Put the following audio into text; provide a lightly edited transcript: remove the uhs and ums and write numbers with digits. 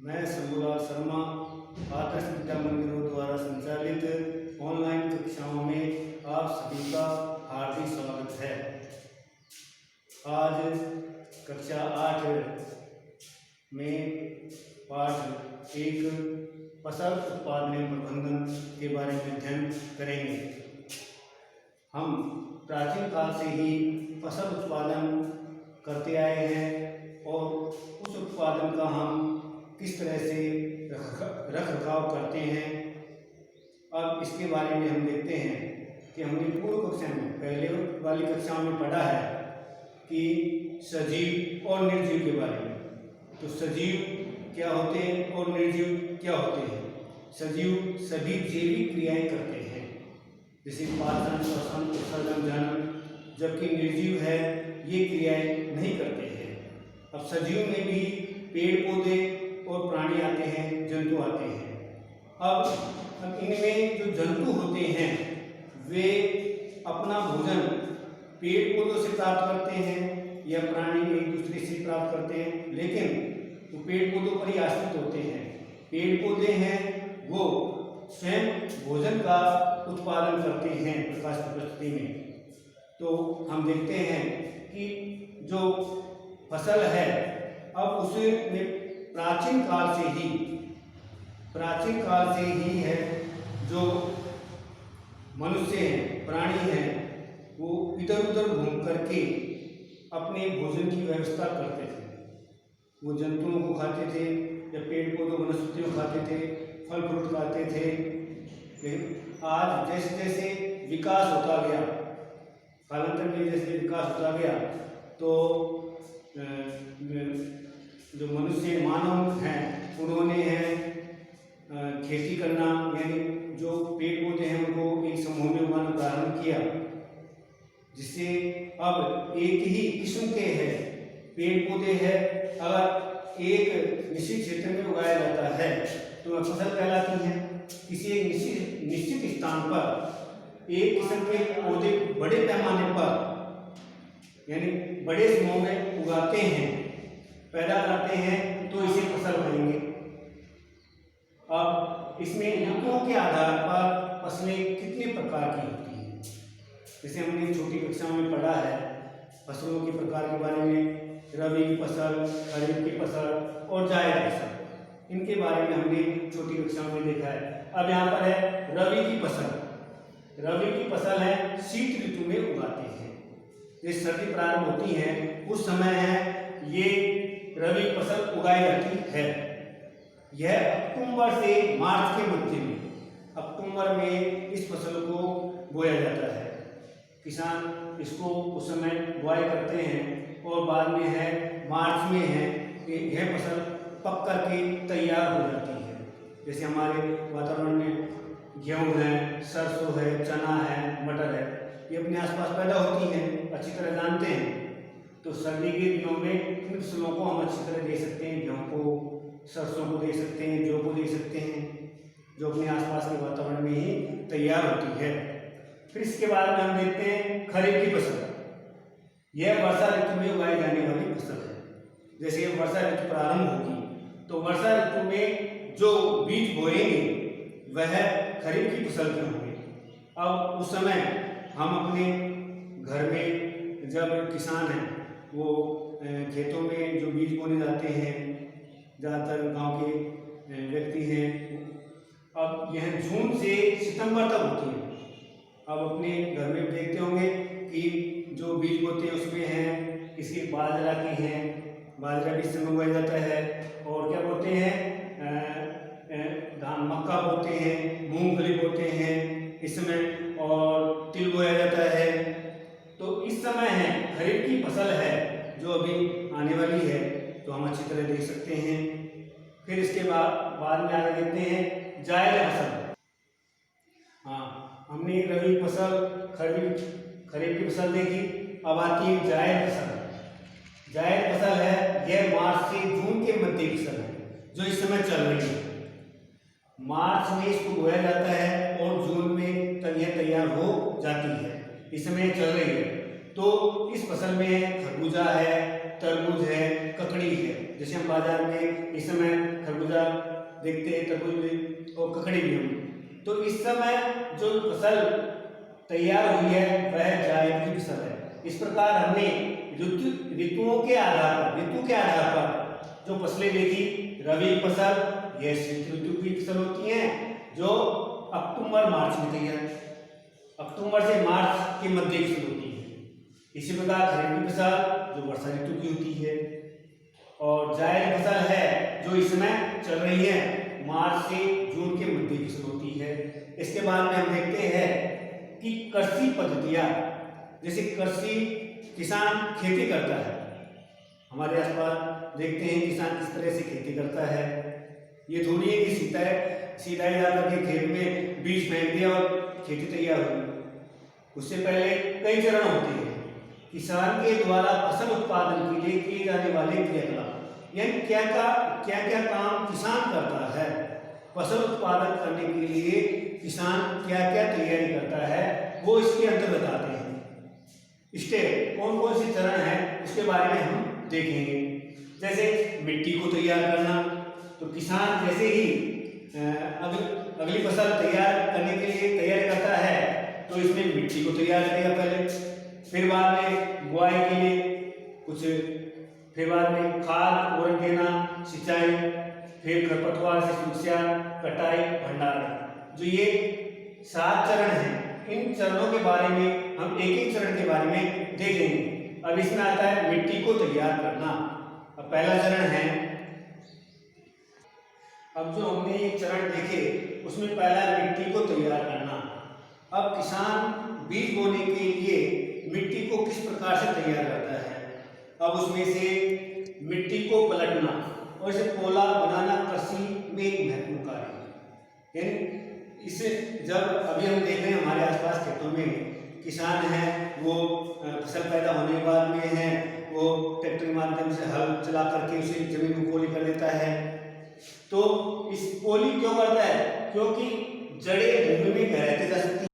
मैं शंभूलाल शर्मा आदर्श विद्या मंदिरों द्वारा संचालित ऑनलाइन कक्षाओं में आप सभी का हार्दिक स्वागत है। आज कक्षा 8 में पाठ 1 फसल उत्पादन एवं प्रबंधन के बारे में अध्ययन करेंगे। हम प्राचीन काल से ही फसल उत्पादन करते आए हैं और उस उत्पादन का हम किस तरह से रख रखाव करते हैं, अब इसके बारे में हम देखते हैं कि हमने पूर्व कक्षा में पहले वाली कक्षाओं में पढ़ा है कि सजीव और निर्जीव के बारे में। तो सजीव क्या होते हैं और निर्जीव क्या होते हैं। सजीव सभी जैविक क्रियाएं करते हैं, जैसे पाचन, श्वसन, उत्सर्जन, जनन, जबकि निर्जीव है ये क्रियाएं नहीं करते हैं। अब सजीव में भी पेड़ पौधे और प्राणी आते हैं, जंतु आते हैं। अब इनमें जो जंतु होते हैं वे अपना भोजन पेड़ पौधों से प्राप्त करते हैं या प्राणी एक दूसरे से प्राप्त करते हैं, लेकिन वो पेड़ पौधों पर ही आश्रित होते हैं। पेड़ पौधे हैं वो स्वयं भोजन का उत्पादन करते हैं प्रकाश प्रकृति में। तो हम देखते हैं कि जो फसल है अब उसमें प्राचीन काल से ही है जो मनुष्य हैं, प्राणी हैं, वो इधर उधर घूम करके अपने भोजन की व्यवस्था करते थे। वो जंतुओं को खाते थे या पेड़ पौधों वनस्पतियों को खाते थे, फल फ्रूट खाते थे। लेकिन आज जैसे जैसे विकास होता गया, कालांतर में जैसे विकास होता गया, तो जो मनुष्य मानव हैं उन्होंने खेती करना, यानी जो पेड़ पौधे हैं उनको एक समूह में उगाना प्रारंभ किया, जिससे अब एक ही किस्म के हैं पेड़ पौधे हैं। अगर एक निश्चित क्षेत्र में उगाया जाता है तो वह फसल कहलाती है। किसी एक निश्चित स्थान पर एक किस्म के पौधे बड़े पैमाने पर यानी बड़े समूह में उगाते हैं, पैदा करते हैं, तो इसे फसल कहेंगे। अब इसमें ऋतुओं के आधार पर फसलें कितने प्रकार की होती हैं, जैसे हमने छोटी कक्षाओं में पढ़ा है फसलों के प्रकार के बारे में, रबी की फसल, खरीफ की फसल और जायद फसल, इनके बारे में हमने छोटी कक्षाओं में देखा है। अब यहाँ पर है रबी की फसल। रबी की फसल है शीत ऋतु में उगाते हैं। ये सर्दी प्रारंभ होती है उस समय है ये रबी फसल उगाई जाती है। यह अक्टूबर से मार्च के मध्य में, अक्टूबर में इस फसल को बोया जाता है। किसान इसको उस समय बुआई करते हैं और बाद में है मार्च में है यह फसल पक करके तैयार हो जाती है। जैसे हमारे वातावरण में गेहूँ है, सरसों है, चना है, मटर है, ये अपने आसपास पैदा होती हैं, अच्छी तरह जानते हैं। तो सर्दी के दिनों में इन फसलों को हम अच्छी तरह दे सकते हैं, गेहूँ को, सरसों को दे सकते हैं, जौ को दे सकते हैं, जो अपने आसपास के वातावरण में ही तैयार होती है। फिर इसके बाद में हम देखते हैं खरीफ की फसल। यह वर्षा ऋतु में उगाई जाने वाली फसल है। जैसे वर्षा ऋतु प्रारंभ होगी तो वर्षा ऋतु में जो बीज बोएंगे वह खरीफ की फसल के होंगे। अब उस समय हम अपने घर में जब किसान हैं वो खेतों में जो बीज बोने जाते हैं, ज़्यादातर गांव के व्यक्ति हैं, अब यह जून से सितंबर तक होती है। अब अपने घर में देखते होंगे कि जो बीज बोते हैं उसमें हैं इसके बाजरा की हैं, बाजरा भी इस समय उगाया जाता है। और क्या बोते हैं, धान, मक्का बोते हैं, मूंगफली बोते हैं इस समय, और तिल बोया जाता है। तो इस समय है खरीफ की फसल है जो अभी आने वाली है, तो हम अच्छी तरह देख सकते हैं। फिर इसके बाद में आगे देखते हैं जायद फसल। हाँ, हमने रबी फसल, खरीफ की फसल देखी। अब आती है जायद फसल। जायद फसल है यह मार्च से जून के मध्य की फसल है जो इस समय चल रही है। मार्च में इसको बोया जाता है और जून में तक यह तैयार हो जाती है, इस समय चल रही है। तो इस फसल में खरबूजा है, तरबूज है, ककड़ी है। जैसे हम बाजार में इस समय खरबूजा देखते हैं, तरबूज भी और ककड़ी भी हम। तो इस समय जो फसल तैयार हुई है वह जायद की फसल है। इस प्रकार हमने ऋतु के आधार पर जो फसलें देखी, रबी फसल यह शीत ऋतु की फसल होती है जो अक्टूबर मार्च में तैयार, अक्टूबर से मार्च के मध्य की शुरू होती है। इसी प्रकार खरीफ की फसल जो वर्षा ऋतु की होती है, और जायद फसल है जो इस समय चल रही है, मार्च से जून के मध्य की शुरू होती है। इसके बाद में हम देखते हैं कि कृषि पद्धतियाँ, जैसे कृषि किसान खेती करता है, हमारे आसपास देखते हैं किसान किस तरह से खेती करता है। ये थोड़ी है कि सीधा ही जाकर के खेत में बीज फेंक दिया और खेती तैयार हुई। उससे पहले कई चरण होते हैं। किसान के द्वारा फसल उत्पादन के लिए किए जाने वाले क्रियाकलाप, यानी क्या क्या काम किसान करता है। फसल उत्पादन करने के लिए किसान क्या क्या तैयारी करता है वो इसके अंतर्गत आते हैं। स्टेप कौन कौन से चरण है उसके बारे में हम देखेंगे। जैसे मिट्टी को तैयार करना, तो किसान जैसे ही अगली फसल तैयार करने के लिए तैयारी करता है तो इसमें मिट्टी को तैयार करेगा पहले, फिर बाद में बुआई के लिए कुछ, फिर बाद में खाद उर्वरक देना, सिंचाई, फिर खरपतवार से सुरक्षा, कटाई, भंडारण। जो ये 7 चरण हैं, इन चरणों के बारे में हम एक एक चरण के बारे में देखेंगे। अब इसमें आता है मिट्टी को तैयार करना। अब पहला चरण है, अब जो हमने ये चरण देखे उसमें पहला मिट्टी को तैयार करना। अब किसान बीज बोने के लिए मिट्टी को किस प्रकार से तैयार करता है। अब उसमें से मिट्टी को पलटना और इसे पोला बनाना कृषि में एक महत्वपूर्ण कार्य है। यानी इसे जब अभी हम देख रहे हैं हमारे आसपास खेतों में किसान हैं, वो फसल पैदा होने के बाद में है वो ट्रैक्टर के माध्यम से हल चला करके उसे जमीन को पोली कर देता है। तो इस पोली क्यों करता है? क्योंकि जड़ें भूमि में गहराते जा सकती